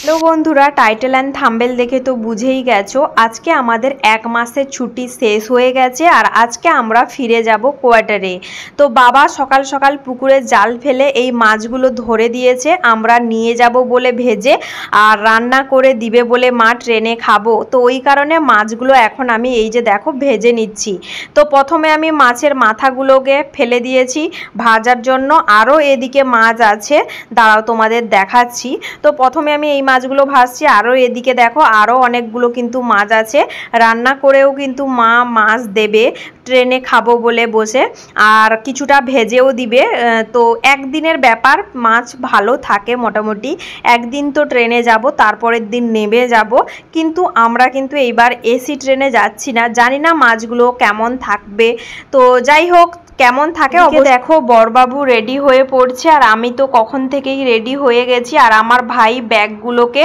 Hello বন্ধুরা, title and thumbnail দেখে তো বুঝেই গেছো আজকে আমাদের 1 মাসের ছুটি শেষ হয়ে গেছে আর আজকে আমরা ফিরে যাব কোয়ার্টারে। তো বাবা সকাল সকাল পুকুরে জাল ফেলে এই মাছগুলো ধরে দিয়েছে, আমরা নিয়ে যাব বলে ভেজে আর রান্না করে দিবে বলে মা ট্রেনে খাবো। তো ওই কারণে মাছগুলো এখন আমি এই যে দেখো ভেজে নিচ্ছি। তো প্রথমে আমি মাছের মাথাগুলোকে ফেলে দিয়েছি ভাজার জন্য, আরও এদিকে মাছ আছে, দাঁড়াও তোমাদের দেখাচ্ছি। তো প্রথমে আমি এই মাছগুলো ভাজছি, আরও এদিকে দেখো আরও অনেকগুলো কিন্তু মাছ আছে, রান্না করেও কিন্তু মা মাছ দেবে ট্রেনে খাবো বলে বসে, আর কিছুটা ভেজেও দিবে। তো একদিনের ব্যাপার, মাছ ভালো থাকে মোটামুটি। একদিন তো ট্রেনে যাব, তারপরের দিন নেমে যাব, কিন্তু আমরা কিন্তু এইবার এসি ট্রেনে যাচ্ছি না, জানি না মাছগুলো কেমন থাকবে। তো যাই হোক, কেমন থাকে দেখো বড়বাবু রেডি হয়ে পড়ছে আর আমি তো কখন থেকেই রেডি হয়ে গেছি, আর আমার ভাই ব্যাগগুলোকে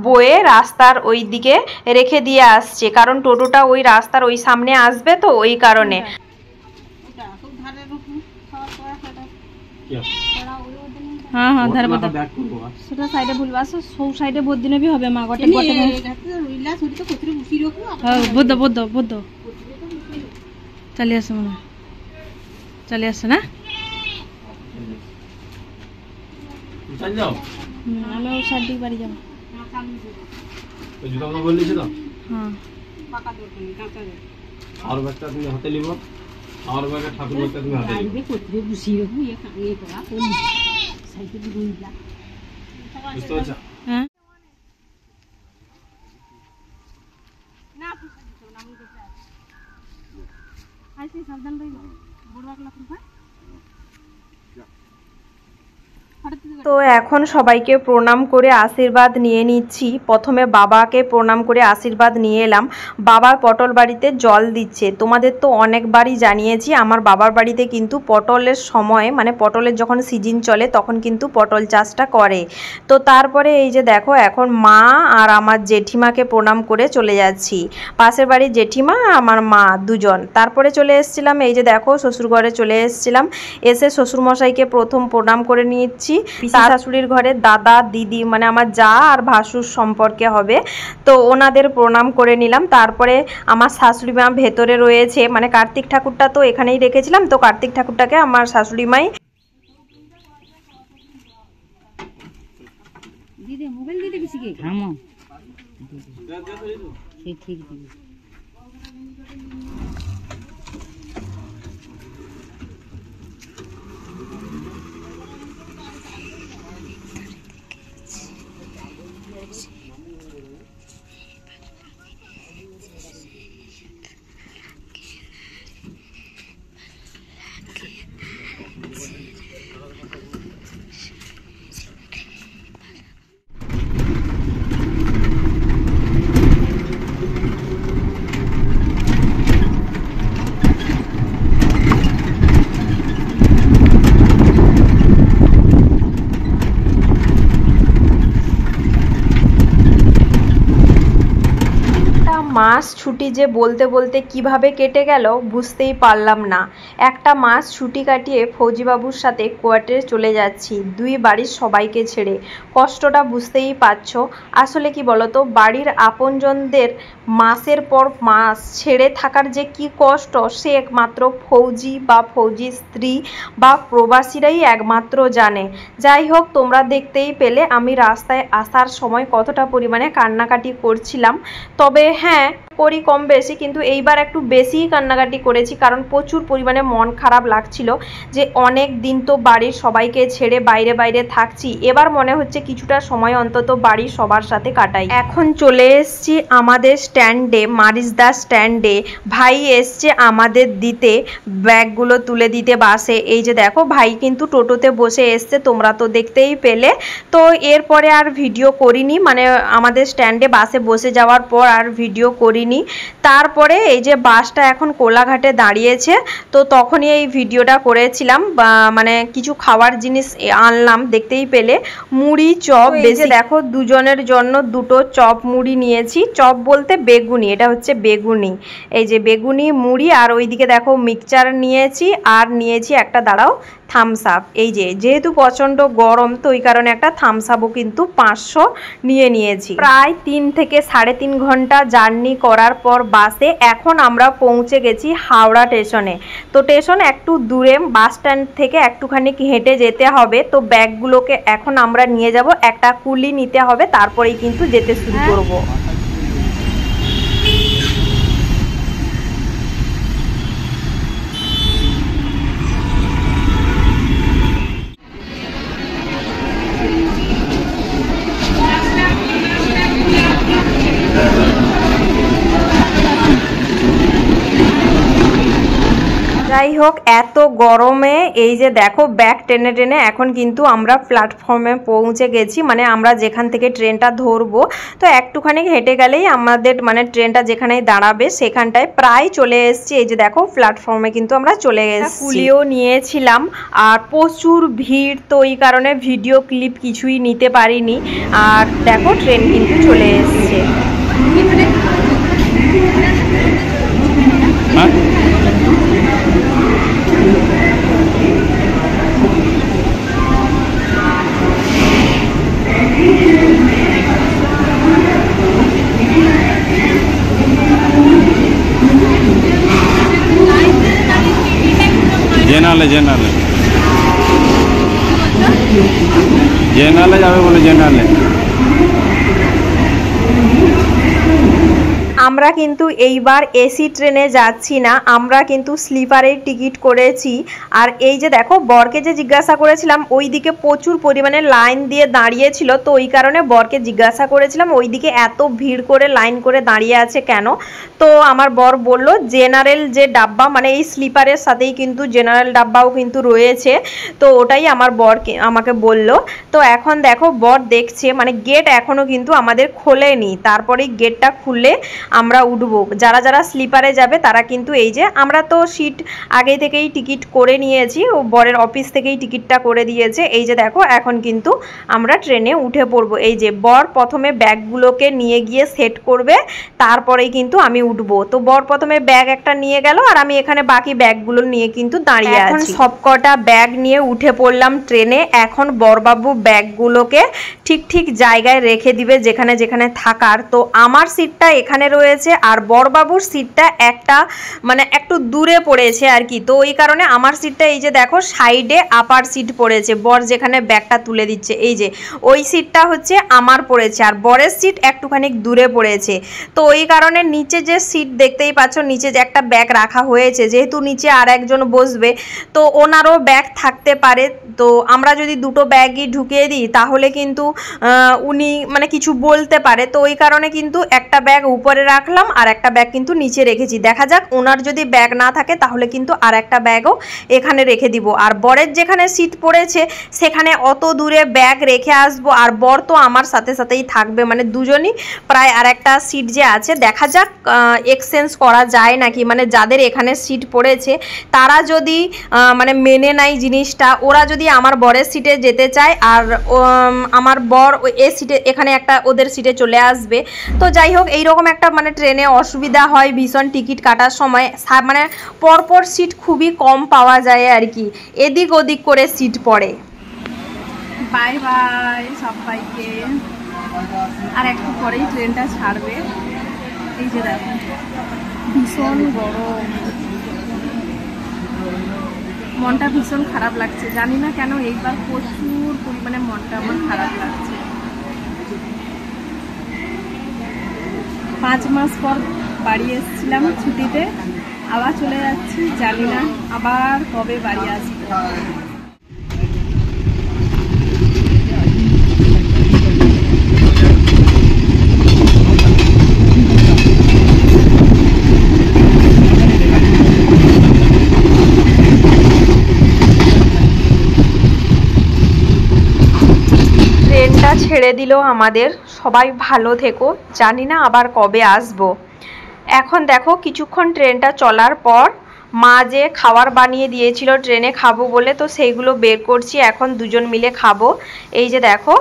বয়ে রাস্তার ওই দিকে রেখে দিয়ে আসছে, কারণ টোটোটা ওই রাস্তার ওই সামনে আসবে, তো ওই কারণে। हाँ हाँ धर बता সেটা সাইডে ভুলবা সৌ সাইডে বহুত দিনে भी হবে মা গটে গটে রইলা সরি তো কতরে বুসি রাখু হ্যাঁ বদ্ধ বদ্ধ বদ্ধ চলে আসে মনে চলে আসে না চল যাও আমি ওই সাইড দিকে বাড়ি যাব ওই জুতা কথা বললিস তো হ্যাঁ পাকা দোকান কাঁচা দে আর বাচ্চা তুমি হাতে লিব আর বাচ্চা ঠাকুর বাচ্চা তুমি হাতে লিব কতরে বুসি রাখু এ কানে করা কোন সাইডে রইলা বুঝতে পারছ হ্যাঁ না আমি তো আইসি সাবধান রইব বড় বাকলা ফুলফা। তো এখন সবাইকে প্রণাম করে আশীর্বাদ নিয়ে নিচ্ছি। প্রথমে বাবাকে প্রণাম করে আশীর্বাদ নিয়ে এলাম। বাবার পটল বাড়িতে জল দিচ্ছে, তোমাদের তো অনেকবারই জানিয়েছি আমার বাবার বাড়িতে কিন্তু পটলের সময় মানে পটলের যখন সিজন চলে তখন কিন্তু পটল চাষটা করে। তো তারপরে এই যে দেখো এখন মা আর আমার জেঠিমাকে প্রণাম করে চলে যাচ্ছি, পাশের বাড়ির জেঠিমা আমার মা দুজন। তারপরে চলে এসেছিলাম এই যে দেখো শ্বশুরঘরে চলে এসেছিলাম, এসে শ্বশুরমশাইকে প্রথম প্রণাম করে নিচ্ছি। শাশুড়ির ঘরে দাদা দিদি মানে আমার যা আর ভাসুর সম্পর্কে হবে, তো ওনাদের প্রণাম করে নিলাম। তারপরে আমার শাশুড়ি মা ভেতরে রয়েছে, মানে কার্তিক ঠাকুরটা তো এখানেই রেখেছিলাম, তো কার্তিক ঠাকুরটাকে আমার শাশুড়ি মাই দিদি মোবাইল দিতে গেছি কি থামো ঠিক ঠিক দিদি মাস ছুটি যে বলতে বলতে কিভাবে কেটে গেল বুঝতেই পারলাম না। একটা মাস ছুটি কাটিয়ে ফৌজিবাবুর সাথে কোয়ার্টারে চলে যাচ্ছি, দুই বাড়ির সবাইকে ছেড়ে। কষ্টটা বুঝতেই পারছো। আসলে কি বলতো, বাড়ির আপনজনদের মাসের পর মাস ছেড়ে থাকার যে কি কষ্ট সে একমাত্র ফৌজি বা ফৌজির স্ত্রী বা প্রবাসীরাই একমাত্র জানে। যাই হোক, তোমরা দেখতেই পেলে আমি রাস্তায় আসার সময় কতটা পরিমাণে কান্নাকাটি করছিলাম। তবে হ্যাঁ, করি কম বেশি, কিন্তু এইবার একটু বেশিই কান্নাকাটি করেছি, কারণ প্রচুর পরিমাণে মন খারাপ লাগছিল যে অনেক দিন তো বাড়ির সবাইকে ছেড়ে বাইরে বাইরে থাকছি, এবার মনে হচ্ছে কিছুটা সময় অন্তত বাড়ির সবার সাথে কাটাই। এখন চলে এসছি আমাদের স্ট্যান্ডে, মারিসদা স্ট্যান্ডে। ভাই এসছে আমাদের দিতে, ব্যাগগুলো তুলে দিতে বাসে। এই যে দেখো ভাই কিন্তু টোটোতে বসে এসছে, তোমরা তো দেখতেই পেলে। তো এরপরে আর ভিডিও করিনি, মানে আমাদের স্ট্যান্ডে বাসে বসে যাওয়ার পর আর ভিডিও করিনি। তারপরে এই যে বাসটা এখন কোলাঘাটে দাঁড়িয়েছে, তো তখনই এই ভিডিওটা করেছিলাম। মানে কিছু খাওয়ার জিনিস আনলাম, দেখতেই পেলে মুড়ি চপ। বেশি দেখো দুজনের জন্য দুটো চপ মুড়ি নিয়েছি। চপ বলতে বেগুনি, এটা হচ্ছে বেগুনি। এই যে বেগুনি মুড়ি, আর ওইদিকে দেখো মিক্সচার নিয়েছি, আর নিয়েছি একটা, দাঁড়াও, থামস আপ। এই যে যেহেতু প্রচণ্ড গরম, তো ওই কারণে একটা থামস আপও কিন্তু 500 নিয়েছি। প্রায় 3 থেকে 3.5 ঘন্টা জার্নি করার পর বাসে এখন আমরা পৌঁছে গেছি হাওড়া স্টেশনে। তো স্টেশন একটু দূরে, বাস স্ট্যান্ড থেকে একটুখানি হেঁটে যেতে হবে। তো ব্যাগগুলোকে এখন আমরা নিয়ে যাব, একটা কুলি নিতে হবে, তারপরেই কিন্তু যেতে শুরু করব। যাই হোক, এত গরমে এই যে দেখো ব্যাগ টেনে টেনে এখন কিন্তু আমরা প্ল্যাটফর্মে পৌঁছে গেছি, মানে আমরা যেখান থেকে ট্রেনটা ধরবো। তো একটুখানি হেঁটে গেলেই আমাদের মানে ট্রেনটা যেখানেই দাঁড়াবে সেখানটায় প্রায় চলে এসেছি। এই যে দেখো প্ল্যাটফর্মে কিন্তু আমরা চলে এসেছি। কুলিও নিয়েছিলাম, আর প্রচুর ভিড়, তো এই কারণে ভিডিও ক্লিপ কিছুই নিতে পারিনি। আর দেখো ট্রেন কিন্তু চলে এসছে। জেনারেলে যাবে বলে জেনারেলে। আমরা কিন্তু এইবার এসি ট্রেনে যাচ্ছি না, আমরা কিন্তু স্লিপারের টিকিট করেছি। আর এই যে দেখো বরকে যে জিজ্ঞাসা করেছিলাম, ওইদিকে প্রচুর পরিমাণে লাইন দিয়ে দাঁড়িয়েছিল, তো ওই কারণে বরকে জিজ্ঞাসা করেছিলাম ওইদিকে এত ভিড় করে লাইন করে দাঁড়িয়ে আছে কেন। তো আমার বর বলল জেনারেল যে ডাব্বা, মানে এই স্লিপারের সাথেই কিন্তু জেনারেল ডাব্বাও কিন্তু রয়েছে, তো ওটাই আমার বর আমাকে বলল। তো এখন দেখো বর দেখছে, মানে গেট এখনও কিন্তু আমাদের খোলেনি, তারপরেই গেটটা খুললে আমরা উঠবো। যারা যারা স্লিপারে যাবে তারা কিন্তু এই যে, আমরা তো সিট আগে থেকেই টিকিট করে নিয়েছি, ও বরের অফিস থেকেই টিকিটটা করে দিয়েছে। এই যে দেখো এখন কিন্তু আমরা ট্রেনে উঠে পড়বো। এই যে বর প্রথমে ব্যাগগুলোকে নিয়ে গিয়ে সেট করবে, তারপরেই কিন্তু আমি উঠবো। তো বর প্রথমে ব্যাগ একটা নিয়ে গেল, আর আমি এখানে বাকি ব্যাগগুলো নিয়ে কিন্তু দাঁড়িয়ে আছি। এখন সবকটা ব্যাগ নিয়ে উঠে পড়লাম ট্রেনে। এখন বরবাবু ব্যাগগুলোকে ঠিক ঠিক জায়গায় রেখে দিবে যেখানে যেখানে থাকার। তো আমার সিটটা এখানে রয়েছে, আর বরবাবুর সিটটা একটা মানে একটু দূরে পড়েছে আর কি। তো ওই কারণে আমার সিটটা এই যে দেখো সাইডে আপার সিট পড়েছে, বর যেখানে ব্যাগটা তুলে দিচ্ছে, এই যে ওই সিটটা হচ্ছে আমার পড়েছে, আর বরের সিট একটুখানি দূরে পড়েছে। তো ওই কারণে নিচে যে সিট দেখতেই পাচ্ছ, নিচে যে একটা ব্যাগ রাখা হয়েছে, যেহেতু নিচে আর একজন বসবে তো ওনারও ব্যাগ থাকতে পারে। তো আমরা যদি দুটো ব্যাগই ঢুকিয়ে দিই তাহলে কিন্তু উনি মানে কিছু বলতে পারে। তো ওই কারণে কিন্তু একটা ব্যাগ উপরে রাখলাম, আর একটা ব্যাগ কিন্তু নিচে রেখেছি। দেখা যাক ওনার যদি ব্যাগ না থাকে তাহলে কিন্তু আর একটা ব্যাগও এখানে রেখে দিব। আর বরের যেখানে সিট পড়েছে সেখানে অত দূরে ব্যাগ রেখে আসবো, আর বর তো আমার সাথে সাথেই থাকবে, মানে দুজনই প্রায় আর একটা সিট যে আছে দেখা যাক এক্সচেঞ্জ করা যায় নাকি। মানে যাদের এখানে সিট পড়েছে তারা যদি মানে মেনে নেয় জিনিসটা, ওরা যদি আমার বরের সিটে যেতে চায়, আর আমার বর এ সিটে এখানে একটা ওদের সিটে চলে আসবে। তো যাই হোক এইরকম একটা মানে ট্রেনে অসুবিধা হয় ভীষণ টিকিট কাটার সময়, মানে পরপর সিট খুবই কম পাওয়া যায় আর কি, এদিক ওদিক করে সিট পড়ে। বাই বাই সবাইকে, আর একটু পরেই ট্রেনটা ছাড়বে। এই যে দেখো ভীষণ গরম, মনটা ভীষণ খারাপ লাগছে, জানি না কেন এইবার প্রচুর পরিমাণে মনটা আমার খারাপ লাগছে। 5 মাস পর বাড়ি এসেছিলাম ছুটিতে, আবার চলে যাচ্ছি, জানি না আবার কবে বাড়ি আসবো। ট্রেনটা ছেড়ে দিল আমাদের, সবাই ভালো থেকো, জানি না আবার কবে আসবো। এখন দেখো কিছুক্ষণ ট্রেনটা চলার পর মা যে খাবার বানিয়ে দিয়েছিল ট্রেনে খাবো বলে, তো সেইগুলো বের করছি, এখন দুজন মিলে খাবো। এই যে দেখো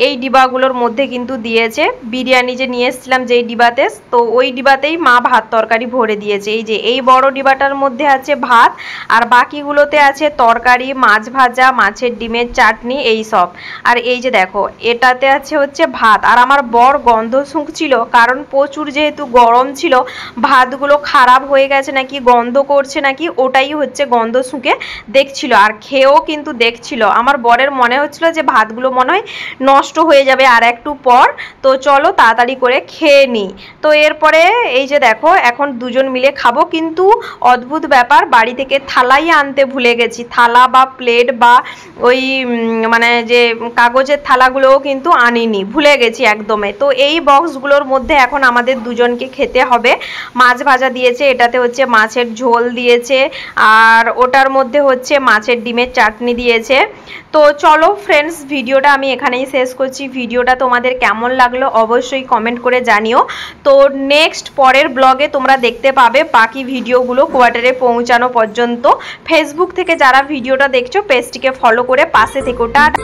এই ডিবাগুলোর মধ্যে কিন্তু দিয়েছে বিরিয়ানি যে নিয়ে এসেছিলাম যেই ডিবাতে, তো ওই ডিবাতেই মা ভাত তরকারি ভরে দিয়েছে। এই যে এই বড় ডিবাটার মধ্যে আছে ভাত, আর বাকিগুলোতে আছে তরকারি, মাছ ভাজা, মাছের ডিমের চাটনি, এই সব। আর এই যে দেখো এটাতে আছে হচ্ছে ভাত। আর আমার বর গন্ধ শুঁকছিল, কারণ প্রচুর যেহেতু গরম ছিল, ভাতগুলো খারাপ হয়ে গেছে নাকি, গন্ধ করছে নাকি, ওটাই হচ্ছে গন্ধ শুঁকে দেখছিল, আর খেয়েও কিন্তু দেখছিল। আমার বরের মনে হচ্ছিল যে ভাতগুলো মনে হয় নষ্ট হয়ে যাবে আর একটু পর, তো চলো তাড়াতাড়ি করে খেয়ে নিই। তো এরপরে এই যে দেখো এখন দুজন মিলে খাবো, কিন্তু অদ্ভুত ব্যাপার, বাড়ি থেকে থালাই আনতে ভুলে গেছি, থালা বা প্লেট বা ওই মানে যে কাগজের থালাগুলোও কিন্তু আনিনি, ভুলে গেছি একদমই। তো এই বক্সগুলোর মধ্যে এখন আমাদের দুজনকে খেতে হবে। মাছ ভাজা দিয়েছে, এটাতে হচ্ছে মাছের ঝোল দিয়েছে, আর ওটার মধ্যে হচ্ছে মাছের ডিমের চাটনি দিয়েছে। তো চলো ফ্রেন্ডস, ভিডিওটা আমি এখানেই শেষ করছি। ভিডিওটা তোমাদের কেমন লাগলো অবশ্যই কমেন্ট করে জানিও। তো নেক্সট পরের ব্লগে তোমরা দেখতে পাবে বাকি ভিডিওগুলো কোয়ার্টারে পৌঁছানো পর্যন্ত। ফেসবুক থেকে যারা ভিডিওটা দেখছো পেজটিকে ফলো করে পাশে থেকো। টাটা।